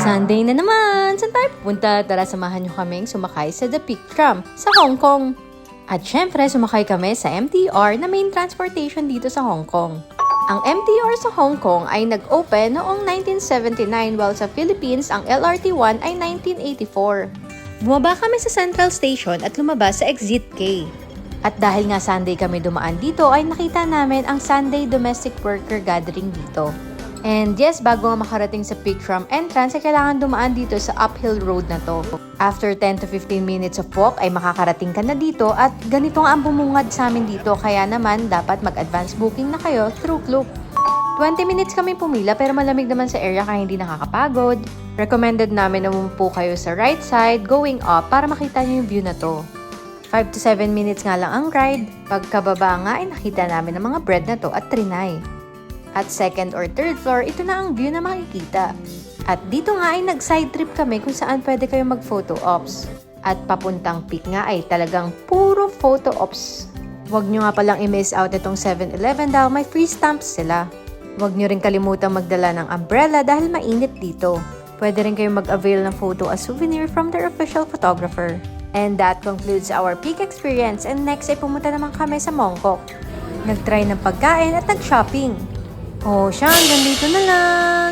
Sunday na naman! Saan tayo pupunta? Tara, samahan nyo kaming sumakay sa The Peak Tram sa Hong Kong. At syempre, sumakay kami sa MTR na main transportation dito sa Hong Kong. Ang MTR sa Hong Kong ay nag-open noong 1979 while sa Philippines ang LRT-1 ay 1984. Bumaba kami sa Central Station at lumabas sa Exit K. At dahil nga Sunday kami dumaan dito ay nakita namin ang Sunday Domestic Worker Gathering dito. And yes, bago nga makarating sa Peak Tram entrance ay kailangan dumaan dito sa uphill road na to. After 10 to 15 minutes of walk ay makakarating ka na dito at ganito nga ang bumungad sa amin dito kaya naman dapat mag-advance booking na kayo through Klook. 20 minutes kami pumila pero malamig naman sa area kaya hindi nakakapagod. Recommended namin na umupo kayo sa right side going up para makita nyo yung view na to. 5 to 7 minutes nga lang ang ride. Pagkababa nga ay nakita namin ang mga bread na to at trinay. At second or third floor, ito na ang view na makikita. At dito nga ay nag-side trip kami kung saan pwede kayo mag-photo ops. At papuntang Peak nga ay talagang puro photo ops. Huwag nyo nga palang i-miss out itong 7-Eleven dahil may free stamps sila. Huwag nyo rin kalimutang magdala ng umbrella dahil mainit dito. Pwede rin kayong mag-avail ng photo as souvenir from their official photographer. And that concludes our Peak experience and next ay pumunta naman kami sa Mongkok. Nag-try ng pagkain at nag-shopping. Oh, siya, hanggang dito na lang.